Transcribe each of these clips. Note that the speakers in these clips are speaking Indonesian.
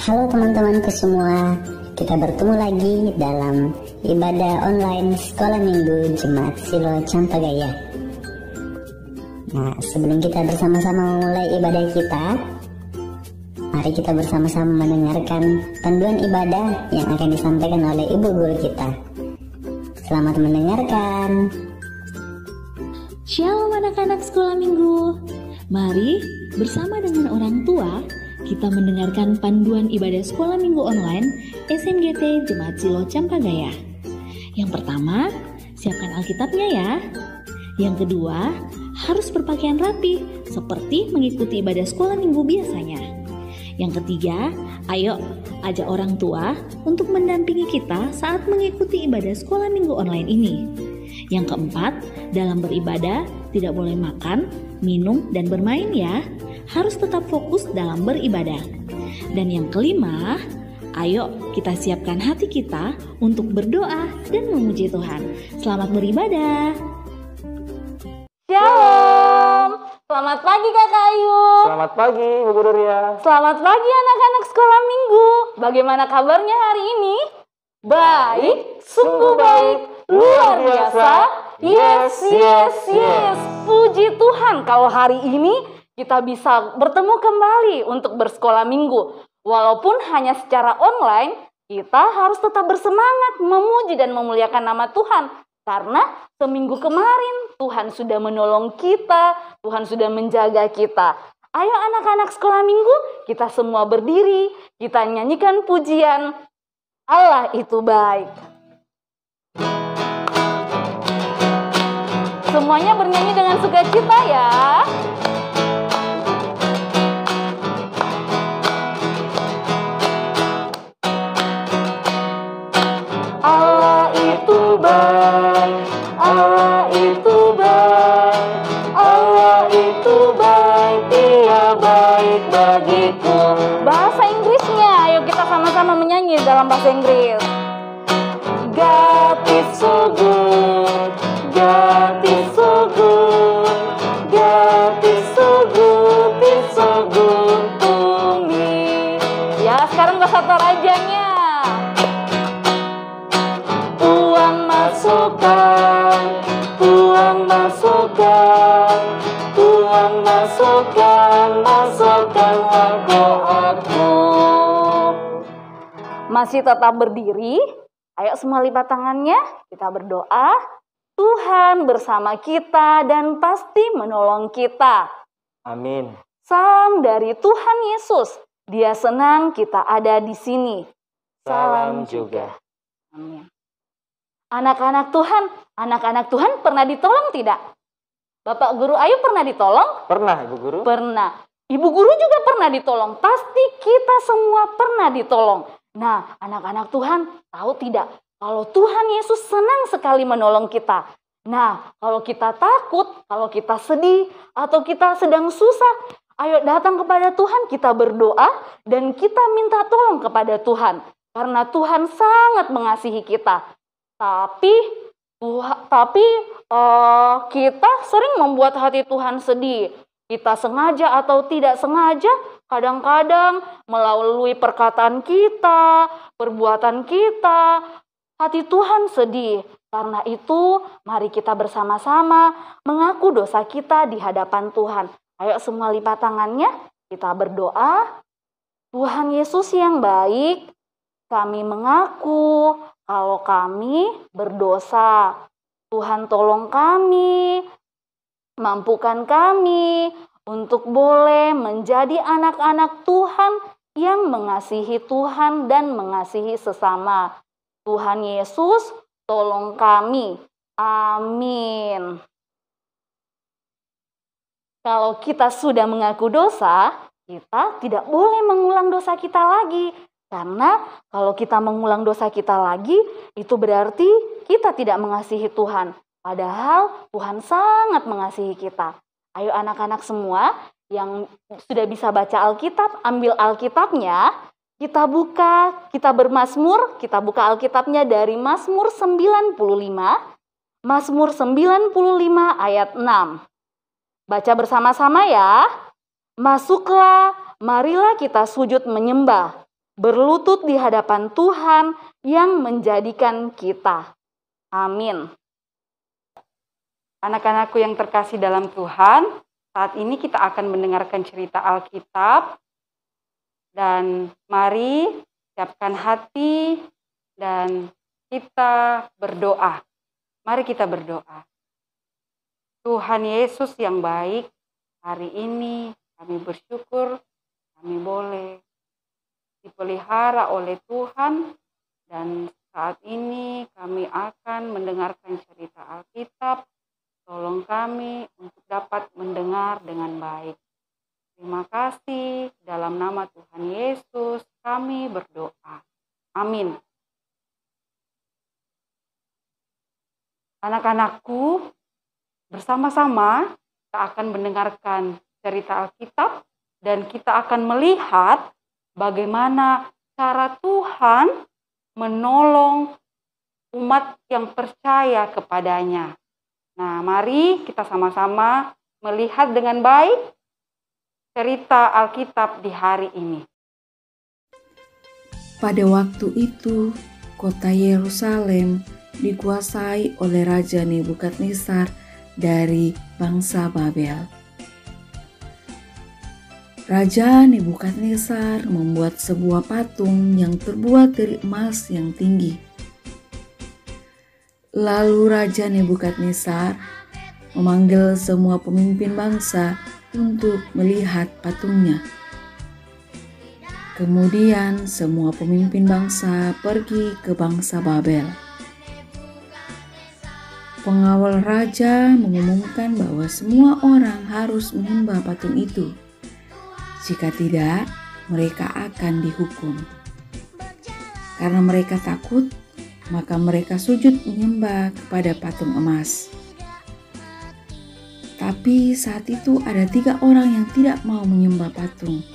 Halo teman-temanku semua, kita bertemu lagi dalam ibadah online Sekolah Minggu Jemaat Silo Campagaya. Nah, sebelum kita bersama-sama memulai ibadah kita, mari kita bersama-sama mendengarkan panduan ibadah yang akan disampaikan oleh Ibu Guru kita. Selamat mendengarkan. Shalom anak-anak Sekolah Minggu. Mari bersama dengan orang tua kita mendengarkan panduan ibadah Sekolah Minggu online SMGT Jemaat Silo Campagaya. Yang pertama, siapkan Alkitabnya ya. Yang kedua, harus berpakaian rapi seperti mengikuti ibadah Sekolah Minggu biasanya. Yang ketiga, ayo ajak orang tua untuk mendampingi kita saat mengikuti ibadah Sekolah Minggu online ini. Yang keempat, dalam beribadah tidak boleh makan, minum, dan bermain ya. Harus tetap fokus dalam beribadah. Dan yang kelima, ayo kita siapkan hati kita untuk berdoa dan memuji Tuhan. Selamat beribadah. Shalom. Selamat pagi Kakak Ayu. Selamat pagi Bu Guru Ria. Selamat pagi anak-anak Sekolah Minggu. Bagaimana kabarnya hari ini? Baik, sungguh baik, luar biasa. Yes. Puji Tuhan kalau hari ini kita bisa bertemu kembali untuk bersekolah minggu. Walaupun hanya secara online, kita harus tetap bersemangat memuji dan memuliakan nama Tuhan. Karena seminggu kemarin Tuhan sudah menolong kita, Tuhan sudah menjaga kita. Ayo anak-anak sekolah minggu, kita semua berdiri, kita nyanyikan pujian Allah itu baik. Semuanya bernyanyi dengan sukacita ya. Allah itu baik, Allah itu baik, Allah itu baik, Dia baik bagiku. Bahasa Inggrisnya, ayo kita sama-sama menyanyi dalam bahasa Inggris. God is so good, God is so good, God is so good, is so good to me. Ya, sekarang bahasa Torajanya. Tuhan masukkan, Tuhan masukkan, Tuhan masukkan, masukkanlah aku. Masih tetap berdiri? Ayo semua lipat tangannya, kita berdoa. Tuhan bersama kita dan pasti menolong kita. Amin. Salam dari Tuhan Yesus. Dia senang kita ada di sini. Salam juga. Amin. Anak-anak Tuhan pernah ditolong tidak? Bapak Guru Ayu pernah ditolong? Pernah Ibu Guru? Pernah. Ibu Guru juga pernah ditolong. Pasti kita semua pernah ditolong. Nah, anak-anak Tuhan tahu tidak? Kalau Tuhan Yesus senang sekali menolong kita. Nah, kalau kita takut, kalau kita sedih, atau kita sedang susah, ayo datang kepada Tuhan, kita berdoa, dan kita minta tolong kepada Tuhan. Karena Tuhan sangat mengasihi kita. Tapi kita sering membuat hati Tuhan sedih. Kita sengaja atau tidak sengaja, kadang-kadang melalui perkataan kita, perbuatan kita, hati Tuhan sedih. Karena itu, mari kita bersama-sama mengaku dosa kita di hadapan Tuhan. Ayo semua lipat tangannya, kita berdoa. Tuhan Yesus yang baik, kami mengaku kalau kami berdosa. Tuhan tolong kami, mampukan kami untuk boleh menjadi anak-anak Tuhan yang mengasihi Tuhan dan mengasihi sesama. Tuhan Yesus, tolong kami. Amin. Kalau kita sudah mengaku dosa, kita tidak boleh mengulang dosa kita lagi. Karena kalau kita mengulang dosa kita lagi, itu berarti kita tidak mengasihi Tuhan. Padahal Tuhan sangat mengasihi kita. Ayo anak-anak semua yang sudah bisa baca Alkitab, ambil Alkitabnya. Kita bermazmur, kita buka Alkitabnya dari Mazmur 95. Mazmur 95 ayat 6. Baca bersama-sama ya. Masuklah, marilah kita sujud menyembah. berlutut di hadapan Tuhan yang menjadikan kita. Amin. Anak-anakku yang terkasih dalam Tuhan, saat ini kita akan mendengarkan cerita Alkitab. Dan mari siapkan hati dan kita berdoa. Mari kita berdoa. Tuhan Yesus yang baik, hari ini kami bersyukur kami boleh dipelihara oleh Tuhan, dan saat ini kami akan mendengarkan cerita Alkitab. Tolong kami untuk dapat mendengar dengan baik. Terima kasih, dalam nama Tuhan Yesus kami berdoa. Amin. Anak-anakku, bersama-sama kita akan mendengarkan cerita Alkitab dan kita akan melihat bagaimana cara Tuhan menolong umat yang percaya kepadanya. Nah, mari kita sama-sama melihat dengan baik cerita Alkitab di hari ini. Pada waktu itu, kota Yerusalem dikuasai oleh Raja Nebukadnezar dari bangsa Babel. Raja Nebukadnezar membuat sebuah patung yang terbuat dari emas yang tinggi. Lalu Raja Nebukadnezar memanggil semua pemimpin bangsa untuk melihat patungnya. Kemudian semua pemimpin bangsa pergi ke bangsa Babel. Pengawal raja mengumumkan bahwa semua orang harus menyembah patung itu. Jika tidak, mereka akan dihukum. Karena mereka takut, maka mereka sujud menyembah kepada patung emas. Tapi saat itu ada 3 orang yang tidak mau menyembah patung.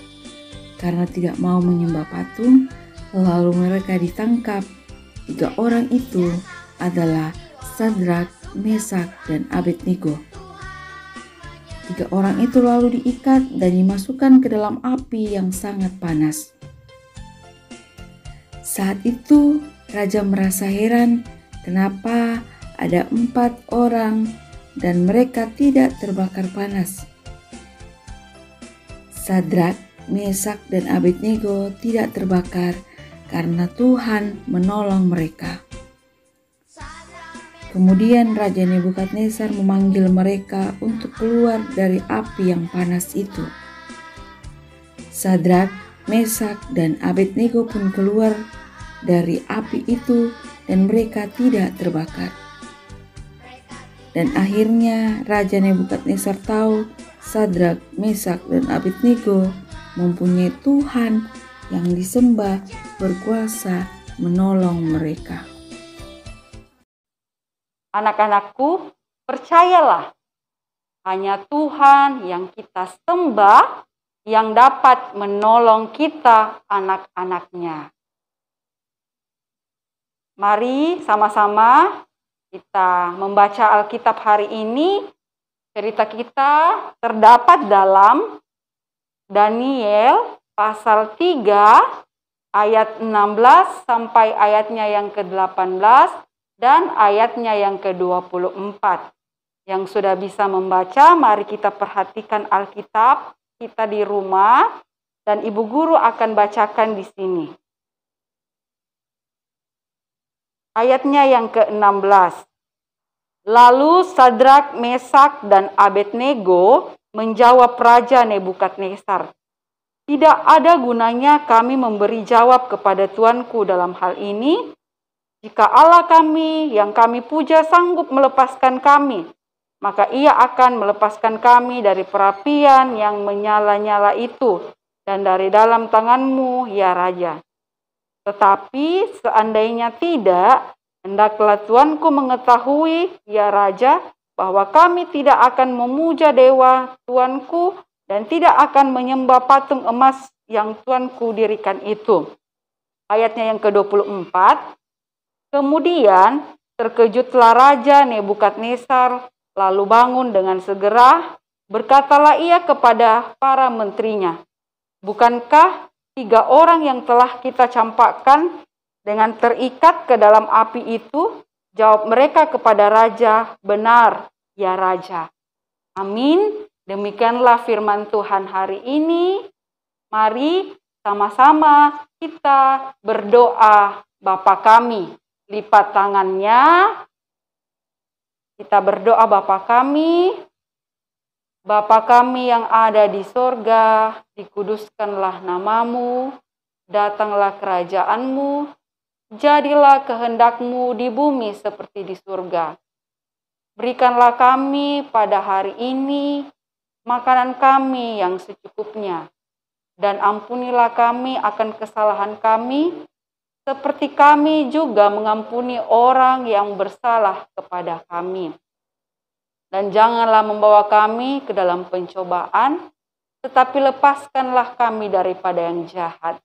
Karena tidak mau menyembah patung, lalu mereka ditangkap. 3 orang itu adalah Sadrak, Mesak, dan Abednego. 3 orang itu lalu diikat dan dimasukkan ke dalam api yang sangat panas. Saat itu raja merasa heran kenapa ada 4 orang dan mereka tidak terbakar panas. Sadrak, Mesak, dan Abednego tidak terbakar karena Tuhan menolong mereka. Kemudian Raja Nebukadnezar memanggil mereka untuk keluar dari api yang panas itu. Sadrak, Mesak, dan Abednego pun keluar dari api itu dan mereka tidak terbakar. Dan akhirnya Raja Nebukadnezar tahu Sadrak, Mesak, dan Abednego mempunyai Tuhan yang disembah berkuasa menolong mereka. Anak-anakku, percayalah, hanya Tuhan yang kita sembah yang dapat menolong kita, anak-anaknya. Mari sama-sama kita membaca Alkitab hari ini. Cerita kita terdapat dalam Daniel pasal 3 ayat 16 sampai ayatnya yang ke-18 dan ayatnya yang ke-24. Yang sudah bisa membaca, mari kita perhatikan Alkitab kita di rumah dan Ibu Guru akan bacakan di sini. Ayatnya yang ke-16. Lalu Sadrak, Mesak, dan Abednego menjawab Raja Nebukadnezar, "Tidak ada gunanya kami memberi jawab kepada tuanku dalam hal ini. Jika Allah kami yang kami puja sanggup melepaskan kami, maka Ia akan melepaskan kami dari perapian yang menyala-nyala itu dan dari dalam tanganmu, ya Raja. Tetapi seandainya tidak, hendaklah tuanku mengetahui, ya Raja, bahwa kami tidak akan memuja dewa tuanku dan tidak akan menyembah patung emas yang tuanku dirikan itu." Ayatnya yang ke-24. Kemudian terkejutlah Raja Nebukadnezar, lalu bangun dengan segera, berkatalah ia kepada para menterinya, "Bukankah 3 orang yang telah kita campakkan dengan terikat ke dalam api itu? Jawab mereka kepada raja, benar, ya raja. Amin. Demikianlah firman Tuhan hari ini. Mari sama-sama kita berdoa. Bapa kami, lipat tangannya. Kita berdoa Bapa kami. Bapa kami yang ada di sorga, dikuduskanlah namamu, datanglah kerajaanmu, jadilah kehendakmu di bumi seperti di surga. Berikanlah kami pada hari ini makanan kami yang secukupnya, dan ampunilah kami akan kesalahan kami, seperti kami juga mengampuni orang yang bersalah kepada kami. Dan janganlah membawa kami ke dalam pencobaan, tetapi lepaskanlah kami daripada yang jahat.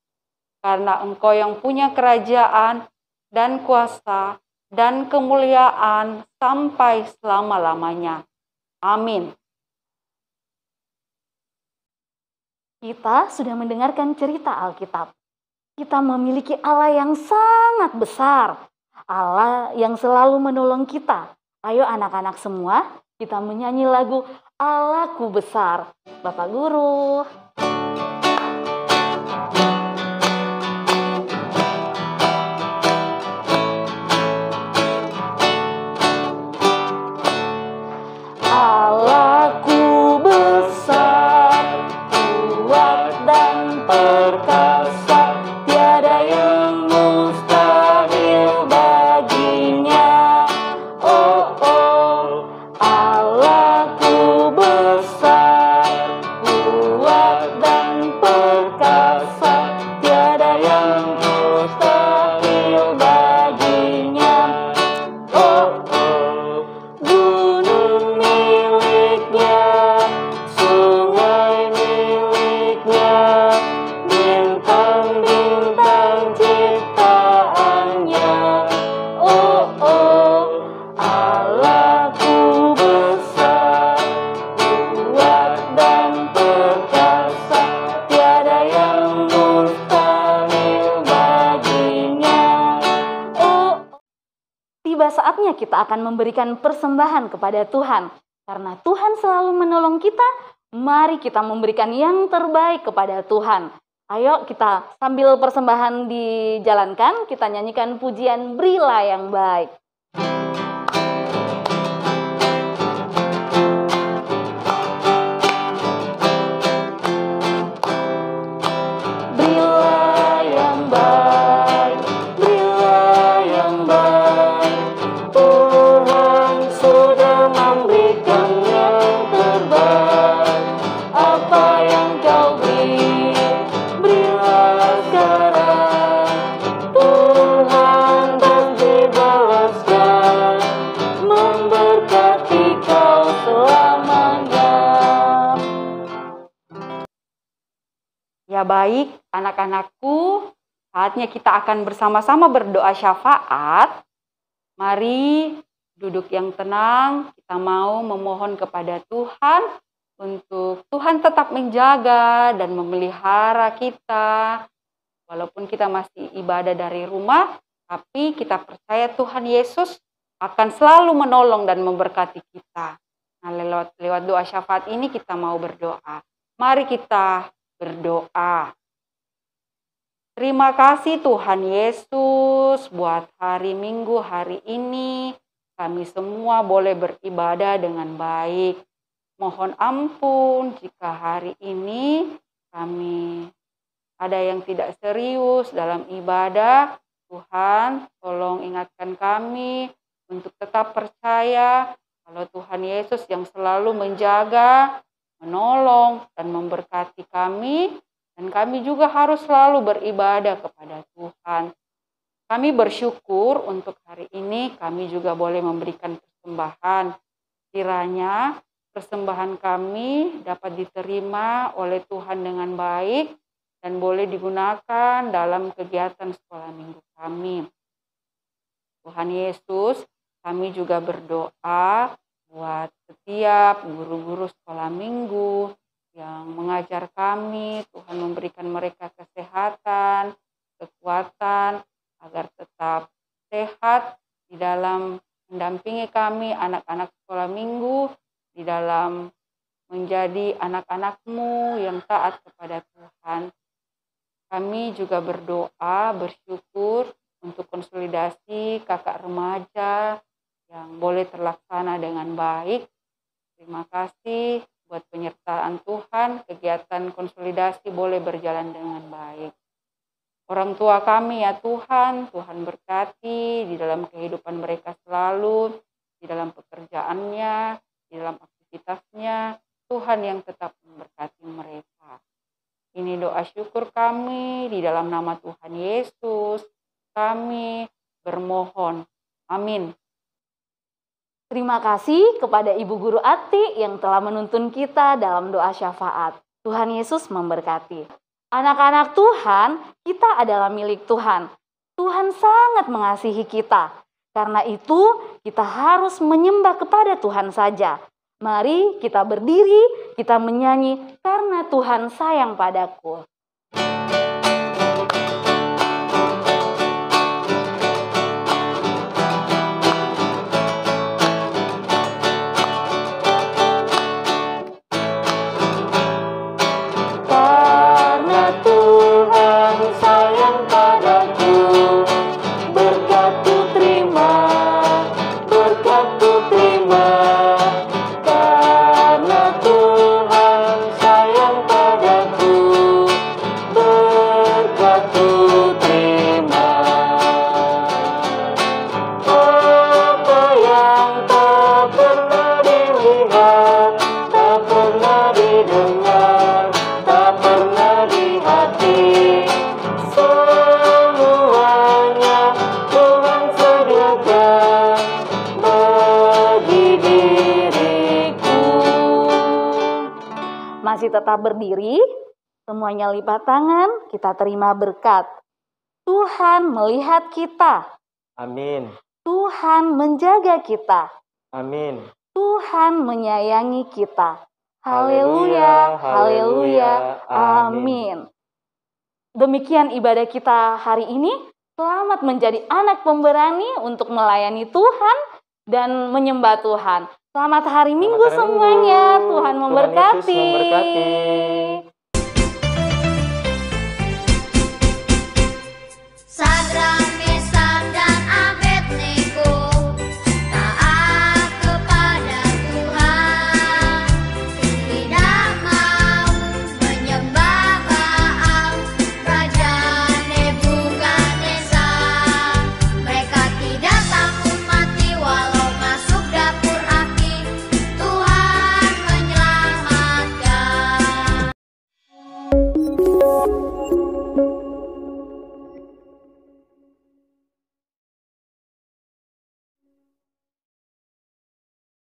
Karena Engkau yang punya kerajaan dan kuasa dan kemuliaan sampai selama-lamanya. Amin. Kita sudah mendengarkan cerita Alkitab. Kita memiliki Allah yang sangat besar. Allah yang selalu menolong kita. Ayo anak-anak semua, kita menyanyi lagu Allahku Besar. Bapak Guru. Allahku besar, kuat dan perkasa, tiada yang mustahil baginya. Oh, oh, Allahku besar, kuat dan perkasa, tiada yang mustahil baginya. Oh, oh, gunung miliknya, sungai miliknya, bintang-bintang ciptaannya. Oh, oh, Allahku besar, kuat dan perkasa, tiada yang mustahil baginya. Oh, tiba saatnya kita akan memberikan persembahan kepada Tuhan. Karena Tuhan selalu menolong kita, mari kita memberikan yang terbaik kepada Tuhan. Ayo kita sambil persembahan dijalankan, kita nyanyikan pujian Berilah yang baik. Berilah yang baik, berilah yang baik, Tuhan sudah memberikan yang terbaik. Apa yang kau beri, berilah sekarang, Tuhan pasti balaskan, memberkati kau selamanya. Ya baik, anak-anakku, saatnya kita akan bersama-sama berdoa syafaat. Mari duduk yang tenang, kita mau memohon kepada Tuhan untuk Tuhan tetap menjaga dan memelihara kita. Walaupun kita masih ibadah dari rumah, tapi kita percaya Tuhan Yesus akan selalu menolong dan memberkati kita. Nah, lewat doa syafaat ini kita mau berdoa. Mari kita berdoa. Terima kasih Tuhan Yesus buat hari Minggu hari ini. Kami semua boleh beribadah dengan baik. Mohon ampun jika hari ini kami ada yang tidak serius dalam ibadah. Tuhan, tolong ingatkan kami untuk tetap percaya kalau Tuhan Yesus yang selalu menjaga, menolong, dan memberkati kami. Dan kami juga harus selalu beribadah kepada Tuhan. Kami bersyukur untuk hari ini kami juga boleh memberikan persembahan. Kiranya persembahan kami dapat diterima oleh Tuhan dengan baik dan boleh digunakan dalam kegiatan sekolah minggu kami. Tuhan Yesus, kami juga berdoa buat setiap guru-guru sekolah minggu, yang mengajar kami. Tuhan memberikan mereka kesehatan, kekuatan, agar tetap sehat di dalam mendampingi kami anak-anak sekolah minggu, di dalam menjadi anak-anak-Mu yang taat kepada Tuhan. Kami juga berdoa, bersyukur untuk konsolidasi kakak remaja yang boleh terlaksana dengan baik. Terima kasih buat penyertaan Tuhan, kegiatan konsolidasi boleh berjalan dengan baik. Orang tua kami ya Tuhan, Tuhan berkati di dalam kehidupan mereka selalu, di dalam pekerjaannya, di dalam aktivitasnya, Tuhan yang tetap memberkati mereka. Ini doa syukur kami di dalam nama Tuhan Yesus, kami bermohon. Amin. Terima kasih kepada Ibu Guru Ati yang telah menuntun kita dalam doa syafaat. Tuhan Yesus memberkati. Anak-anak Tuhan, kita adalah milik Tuhan. Tuhan sangat mengasihi kita. Karena itu, kita harus menyembah kepada Tuhan saja. Mari kita berdiri, kita menyanyi karena Tuhan sayang padaku. Karena Tuhan sayang padaku, berkat ku terima, berkat ku terima. Karena Tuhan sayang padaku, berkat ku terima. Apa yang tak pernah dilihat, tak pernah didengar, tak pernah di hati, semuanya Tuhan sediakan bagi diriku. Masih tetap berdiri, semuanya lipat tangan, kita terima berkat. Tuhan melihat kita, Amin, Tuhan menjaga kita, amin. Tuhan menyayangi kita. Haleluya, haleluya, amin. Demikian ibadah kita hari ini. Selamat menjadi anak pemberani untuk melayani Tuhan dan menyembah Tuhan. Selamat hari Minggu hari semuanya. Minggu. Tuhan Tuhan memberkati. Yesus memberkati. Sadra